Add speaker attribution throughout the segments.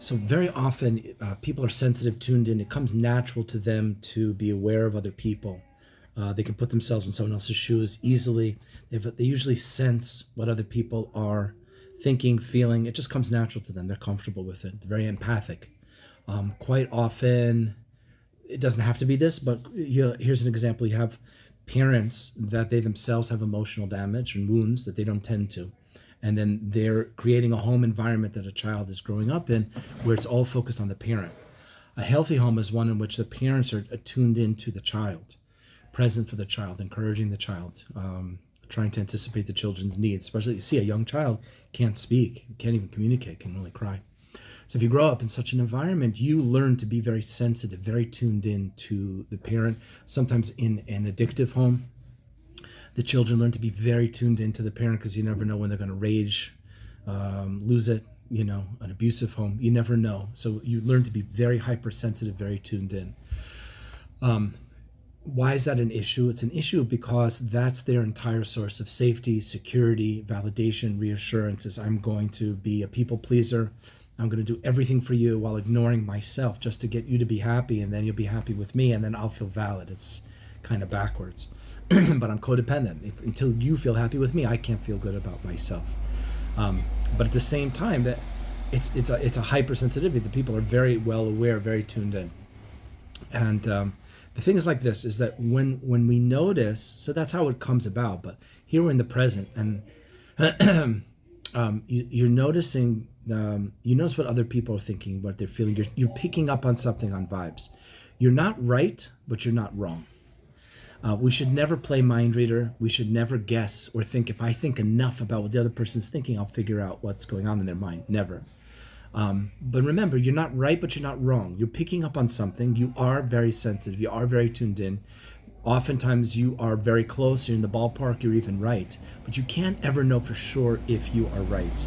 Speaker 1: So very often people are sensitive, tuned in. It comes natural to them to be aware of other people. They can put themselves in someone else's shoes easily. They usually sense what other people are thinking, feeling. It just comes natural to them. They're comfortable with it. They're very empathic. Quite often, it doesn't have to be this, but here's an example. You have parents that they themselves have emotional damage and wounds that they don't tend to. And then they're creating a home environment that a child is growing up in where it's all focused on the parent. A healthy home is one in which the parents are attuned into the child, present for the child, encouraging the child, trying to anticipate the children's needs. Especially, you see a young child can't speak, can't even communicate, can only cry. So if you grow up in such an environment, you learn to be very sensitive, very tuned in to the parent. Sometimes in an addictive home, the children learn to be very tuned into the parent because you never know when they're going to rage, lose it, an abusive home. You never know. So you learn to be very hypersensitive, very tuned in. Why is that an issue? It's an issue because that's their entire source of safety, security, validation, reassurances. I'm going to be a people pleaser. I'm going to do everything for you while ignoring myself just to get you to be happy, and then you'll be happy with me, and then I'll feel valid. It's kind of backwards. But I'm codependent. Until you feel happy with me, I can't feel good about myself. But at the same time, that it's a hypersensitivity. The people are very well aware, very tuned in. And the thing is like this, is that when we notice, so that's how it comes about. But here we're in the present, and you're noticing, you notice what other people are thinking, what they're feeling. You're picking up on something, on vibes. You're not right, but you're not wrong. We should never play mind reader. We should never guess or think, if I think enough about what the other person's thinking, I'll figure out what's going on in their mind. Never. But remember, you're not right, but you're not wrong. You're picking up on something. You are very sensitive. You are very tuned in. Oftentimes you are very close. You're in the ballpark. You're even right. But you can't ever know for sure if you are right.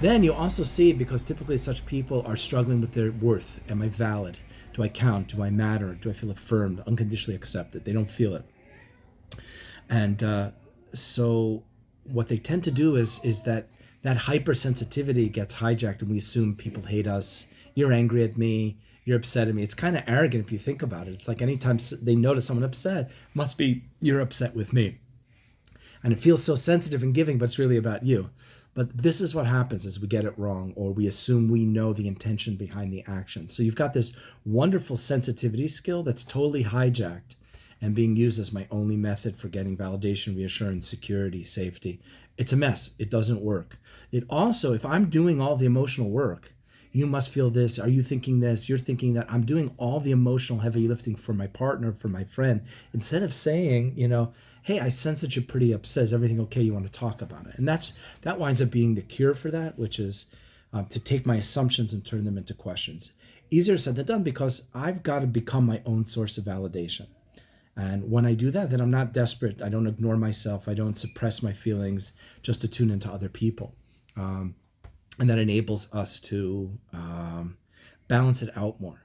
Speaker 1: Then you also see, because typically such people are struggling with their worth. Am I valid? Do I count? Do I matter? Do I feel affirmed, unconditionally accepted? They don't feel it. And so what they tend to do is that hypersensitivity gets hijacked, and we assume people hate us. You're angry at me. You're upset at me. It's kind of arrogant if you think about it. It's like anytime they notice someone upset, must be you're upset with me. And it feels so sensitive and giving, but it's really about you. But this is what happens as we get it wrong, or we assume we know the intention behind the action. So you've got this wonderful sensitivity skill that's totally hijacked and being used as my only method for getting validation, reassurance, security, safety. It's a mess. It doesn't work. It also, if I'm doing all the emotional work, you must feel this. Are you thinking this? You're thinking that. I'm doing all the emotional heavy lifting for my partner, for my friend. Instead of saying, hey, I sense that you're pretty upset. Is everything okay? You want to talk about it? And that winds up being the cure for that, which is to take my assumptions and turn them into questions. Easier said than done, because I've got to become my own source of validation. And when I do that, then I'm not desperate. I don't ignore myself. I don't suppress my feelings just to tune into other people. And that enables us to balance it out more.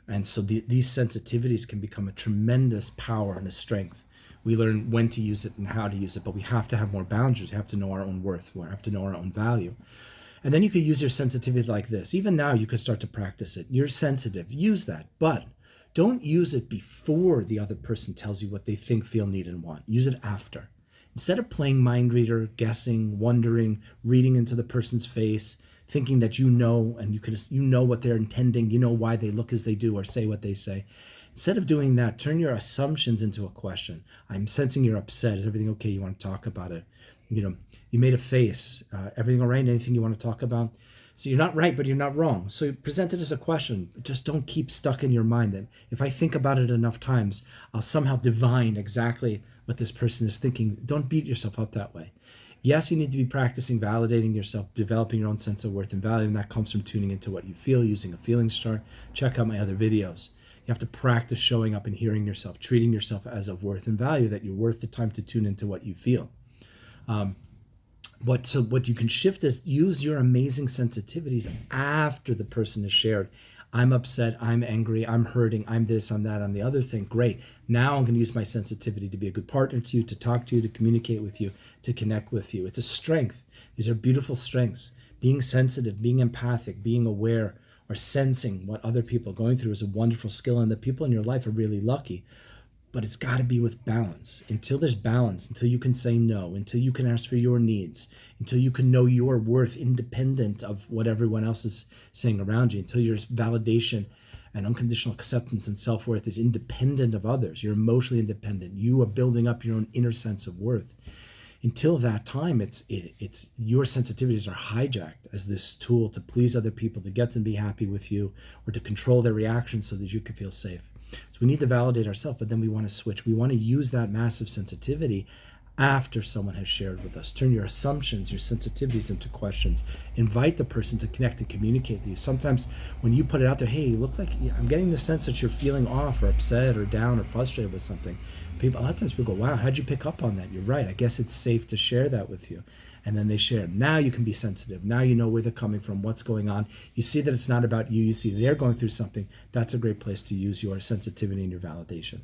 Speaker 1: And so these sensitivities can become a tremendous power and a strength. We learn when to use it and how to use it, but we have to have more boundaries. We have to know our own worth. We have to know our own value. And then you could use your sensitivity like this. Even now, you could start to practice it. You're sensitive. Use that. But don't use it before the other person tells you what they think, feel, need, and want. Use it after. Instead of playing mind reader, guessing, wondering, reading into the person's face, thinking that you know, and you know what they're intending, you know why they look as they do or say what they say. Instead of doing that, turn your assumptions into a question. I'm sensing you're upset. Is everything okay? You want to talk about it? You made a face. Everything all right? Anything you want to talk about? So you're not right, but you're not wrong. So present it as a question. Just don't keep stuck in your mind that if I think about it enough times, I'll somehow divine exactly what this person is thinking. Don't beat yourself up that way. Yes, you need to be practicing validating yourself, developing your own sense of worth and value, and that comes from tuning into what you feel, using a feelings chart. Check out my other videos. You have to practice showing up and hearing yourself, treating yourself as of worth and value, that you're worth the time to tune into what you feel. But so what you can shift is use your amazing sensitivities after the person is shared. I'm upset, I'm angry, I'm hurting, I'm this, I'm that, I'm the other thing. Great. Now I'm going to use my sensitivity to be a good partner to you, to talk to you, to communicate with you, to connect with you. It's a strength. These are beautiful strengths. Being sensitive, being empathic, being aware, or sensing what other people are going through is a wonderful skill, and the people in your life are really lucky. But it's got to be with balance. Until there's balance, until you can say no, until you can ask for your needs, until you can know your worth independent of what everyone else is saying around you, until your validation and unconditional acceptance and self-worth is independent of others, you're emotionally independent, you are building up your own inner sense of worth. Until that time, it's your sensitivities are hijacked as this tool to please other people, to get them to be happy with you, or to control their reactions so that you can feel safe. So we need to validate ourselves, but then we want to switch. We want to use that massive sensitivity after someone has shared with us. Turn your assumptions, your sensitivities into questions. Invite the person to connect and communicate with you. Sometimes when you put it out there, hey, you look like, I'm getting the sense that you're feeling off or upset or down or frustrated with something. A lot of times people go, wow, how'd you pick up on that? You're right. I guess it's safe to share that with you. And then they share. Now you can be sensitive. Now you know where they're coming from, what's going on. You see that it's not about you. You see they're going through something. That's a great place to use your sensitivity and your validation.